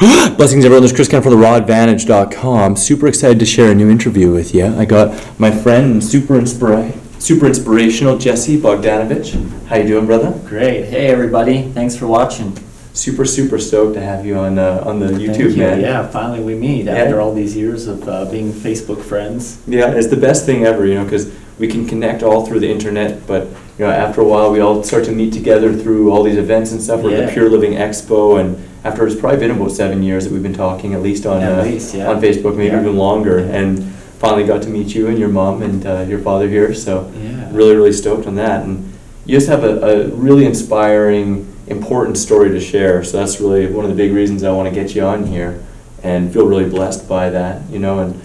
Blessings, everyone. This is Chris Kemp from therawadvantage.com. Super excited to share a new interview with you. I got my friend and super inspirational Jesse Bogdanovich. How you doing, brother? Great. Hey, everybody. Thanks for watching. Super stoked to have you on the YouTube, Thank you. man. Yeah, finally we meet after all these years of being Facebook friends. Yeah, it's the best thing ever, because we can connect all through the internet, but after a while we all start to meet together through all these events and stuff. We're at the Pure Living Expo, and after it's probably been about 7 years that we've been talking, at least on Facebook, maybe even longer, and finally got to meet you and your mom and your father here, so really stoked on that. And you just have a really inspiring, important story to share, so that's really one of the big reasons I want to get you on here, and feel really blessed by that, and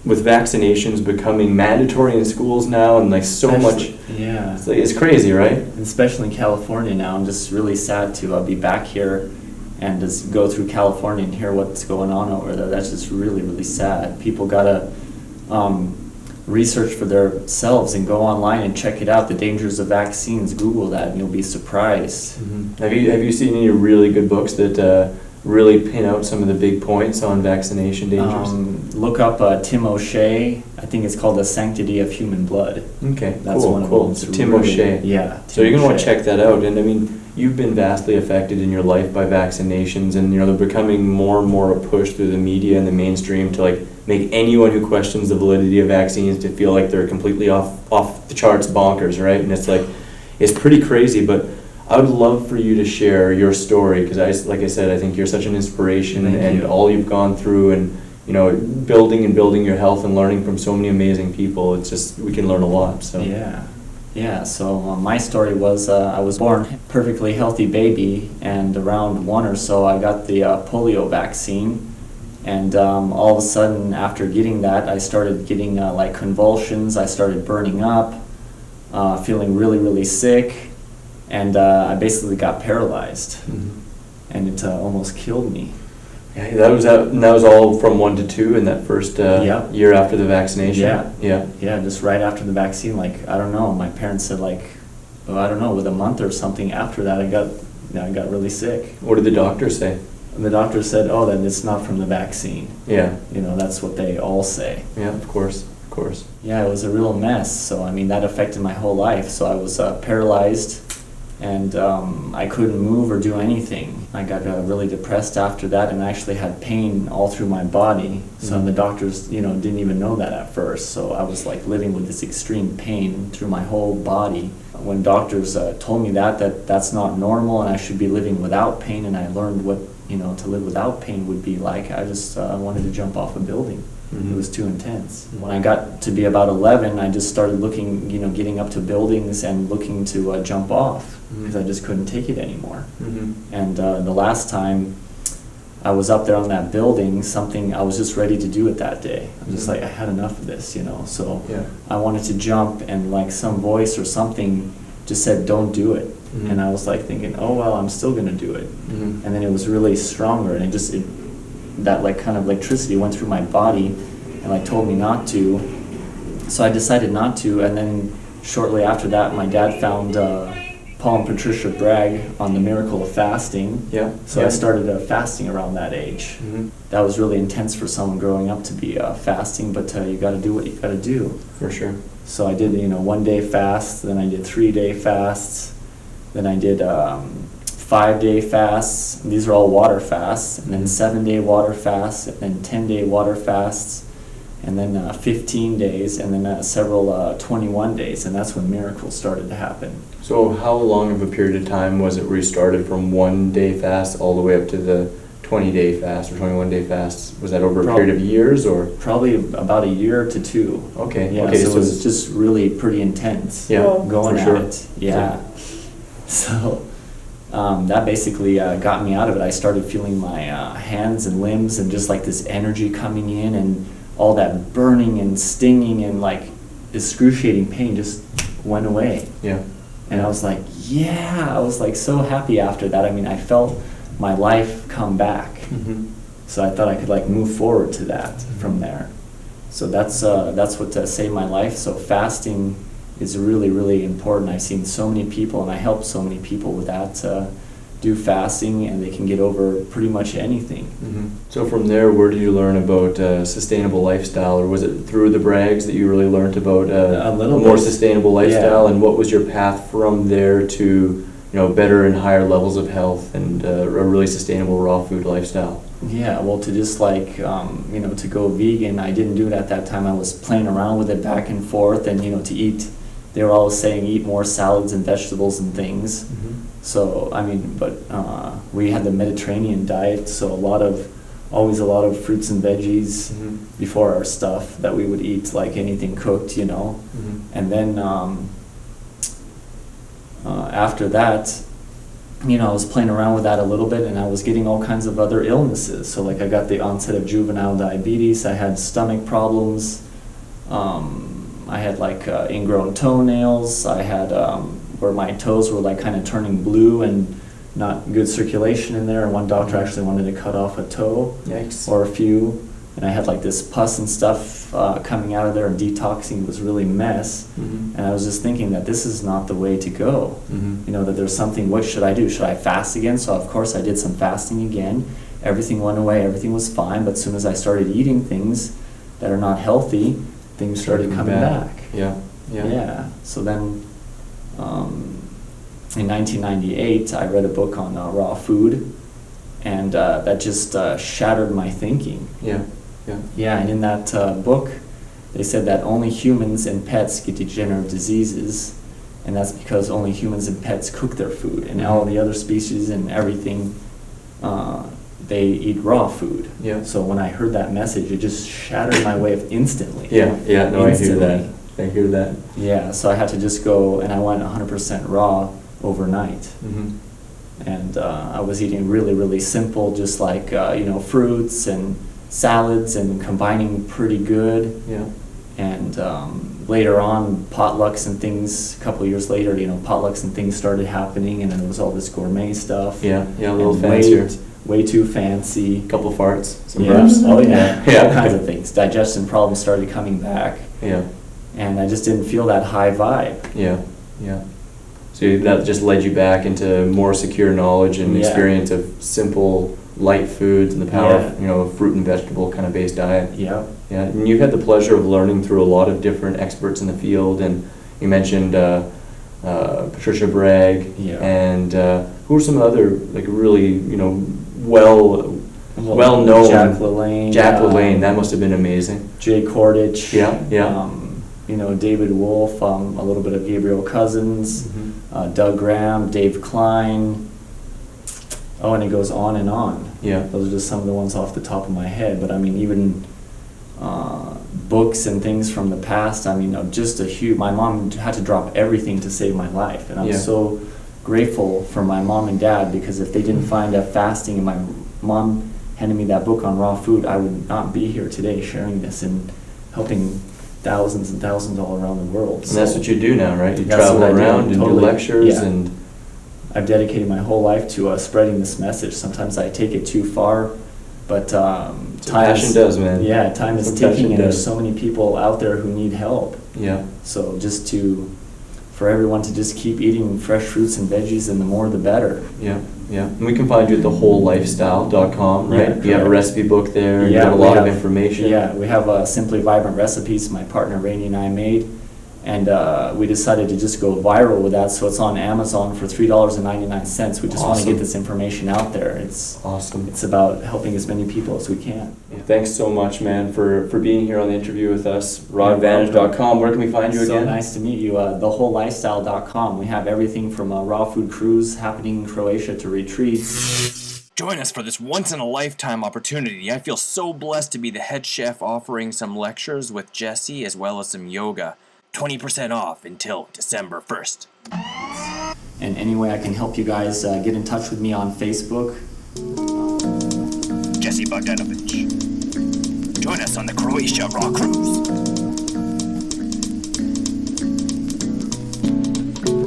with vaccinations becoming mandatory in schools now, and much, it's crazy, right? Especially in California now. I'm just really sad to be back here and just go through California and hear what's going on over there. That's just really sad. People gotta research for themselves and go online and check it out. The dangers of vaccines. Google that, and you'll be surprised. Mm-hmm. Have you seen any really good books that really pin out some of the big points on vaccination dangers? Look up Tim O'Shea. I think it's called The Sanctity of Human Blood. Okay, that's cool, one of cool. them. So Tim O'Shea. Yeah. So you're going to want to check that out. And you've been vastly affected in your life by vaccinations, and they're becoming more and more a push through the media and the mainstream to make anyone who questions the validity of vaccines to feel like they're completely off the charts bonkers, right? And it's pretty crazy, but I would love for you to share your story, because like I said, I think you're such an inspiration. Thank you. All you've gone through, and building your health and learning from so many amazing people. It's just, we can learn a lot. So So my story was I was born perfectly healthy baby, and around 1 or so I got the polio vaccine, and all of a sudden after getting that I started getting convulsions. I started burning up, feeling really sick. And I basically got paralyzed, and it almost killed me. Yeah, that was all from 1 to 2 in that first year after the vaccination. Yeah, just right after the vaccine. I don't know. My parents said with a month or something after that, I got really sick. What did the doctor say? And the doctor said, that it's not from the vaccine. Yeah. That's what they all say. Yeah, of course. Yeah, it was a real mess. So that affected my whole life. So I was paralyzed. And I couldn't move or do anything. I got really depressed after that, and I actually had pain all through my body. So the doctors, didn't even know that at first. So I was living with this extreme pain through my whole body. When doctors told me that's not normal and I should be living without pain, and I learned what to live without pain would be like, I just wanted to jump off a building. It was too intense. When I got to be about 11, I just started looking, getting up to buildings and looking to jump off, because I just couldn't take it anymore. And the last time I was up there on that building, I was just ready to do it that day. I'm just I had enough of this, So I wanted to jump, and some voice or something just said, don't do it. And I was thinking, oh, well, I'm still going to do it. And then it was really stronger, and that kind of electricity went through my body and told me not to. So I decided not to, and then shortly after that my dad found Paul and Patricia Bragg on the Miracle of Fasting. So I started fasting around that age. That was really intense for someone growing up to be fasting, but you got to do what you got to do. For sure. So I did 1 day fast, then I did 3 day fasts, then I did 5 day fasts. These are all water fasts, and then 7 day water fasts, and then 10 day water fasts, and then 15 days, and then several 21 days, and that's when miracles started to happen. So how long of a period of time was it where you started from 1 day fast all the way up to the 20-day fast or 21-day fast? Was that over a period of years, or? Probably about a year to 2. Okay. Yeah, okay, so it was just really pretty intense going at it. Yeah. So that basically got me out of it. I started feeling my hands and limbs and just this energy coming in, and all that burning and stinging and excruciating pain just went away. Yeah. And I was I was so happy after that. I felt my life come back. So I thought I could move forward to that from there. So that's what saved my life. So fasting is really important. I've seen so many people, and I help so many people with that do fasting, and they can get over pretty much anything. Mm-hmm. So from there, where did you learn about sustainable lifestyle, or was it through the Braggs that you really learned about a little more bit. sustainable lifestyle? Yeah. And what was your path from there to better and higher levels of health and a really sustainable raw food lifestyle? Yeah, well, to just to go vegan, I didn't do it at that time. I was playing around with it back and forth, and to eat. They were always saying eat more salads and vegetables and things. Mm-hmm. So we had the Mediterranean diet, so always a lot of fruits and veggies Mm-hmm. before our stuff that we would eat, like anything cooked, Mm-hmm. And then after that, I was playing around with that a little bit, and I was getting all kinds of other illnesses. So I got the onset of juvenile diabetes, I had stomach problems, I had ingrown toenails, I had where my toes were kind of turning blue and not good circulation in there, and one doctor actually wanted to cut off a toe. Yikes. Or a few, and I had this pus and stuff coming out of there, and detoxing was really a mess. Mm-hmm. And I was just thinking that this is not the way to go. Mm-hmm. That there's something, what should I do? Should I fast again? So of course I did some fasting again. Everything went away, everything was fine, but as soon as I started eating things that are not healthy, things started coming back. Yeah. Yeah. So then in 1998, I read a book on raw food, and that just shattered my thinking. Yeah. Yeah, and in that book, they said that only humans and pets get degenerative diseases, and that's because only humans and pets cook their food, and all the other species and everything, they eat raw food. Yeah. So when I heard that message, it just shattered my way of instantly. Yeah. No, Instantly. I hear that. Yeah, so I had to just go, and I went 100% raw overnight. Mm-hmm. And I was eating really, really simple, just fruits and salads, and combining pretty good. Yeah. And later on, potlucks and things, a couple of years later, potlucks and things started happening, and then there was all this gourmet stuff. Yeah, a little and fancier. Way too fancy. Couple farts, some Yeah. burps. Oh yeah. Yeah. All kinds of things. Digestion problems started coming back. Yeah. And I just didn't feel that high vibe. Yeah. So that just led you back into more secure knowledge and experience of simple, light foods and the power of, fruit and vegetable kind of based diet. Yeah. Yeah, and you've had the pleasure of learning through a lot of different experts in the field, and you mentioned Patricia Bragg, and who are some other really well known. Jack LaLanne. Jack LaLanne, that must have been amazing. Jay Kordich. Yeah. David Wolf, a little bit of Gabriel Cousins, Doug Graham, Dave Klein. Oh, and it goes on and on. Yeah. Those are just some of the ones off the top of my head. But even books and things from the past, just a huge. My mom had to drop everything to save my life, and I'm so grateful for my mom and dad, because if they didn't find a fasting and my mom handed me that book on raw food, I would not be here today sharing this and helping thousands and thousands all around the world. And that's what you do now, right? You That's travel what I do, around and do totally. lectures Yeah. and. I've dedicated my whole life to spreading this message. Sometimes I take it too far, but Passion does, man. Yeah, time is That's what ticking, passion and there's does. so many people out there who need help. Yeah. So just for everyone to just keep eating fresh fruits and veggies, and the more the better. Yeah. And we can find you at thewholelifestyle.com, right? Yeah, You have a correct. recipe book there. You Yeah, have a we lot of have- information. Yeah, we have Simply Vibrant Recipes my partner Rainey and I made, and we decided to just go viral with that, so it's on Amazon for $3.99. We just want to Awesome. get this information out there. It's Awesome. It's about helping as many people as we can. Yeah, thanks so much, man, for being here on the interview with us. You're Rawadvantage.com. Where can we find you So again? nice to meet you. Thewholelifestyle.com. We have everything from a raw food cruise happening in Croatia to retreats. Join us for this once-in-a-lifetime opportunity. I feel so blessed to be the head chef offering some lectures with Jesse as well as some yoga. 20% off until December 1st. And any way I can help you guys, get in touch with me on Facebook. Jesse Bogdanovich. Join us on the Croatia Raw Cruise.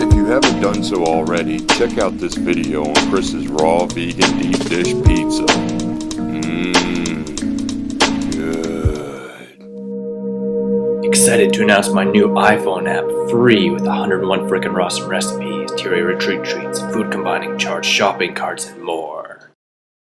If you haven't done so already, check out this video on Chris's raw vegan deep dish pizza. Good. excited to announce my new iPhone app, free with 101 frickin' awesome recipes, Terry retreat treats, food combining charts, shopping carts, and more.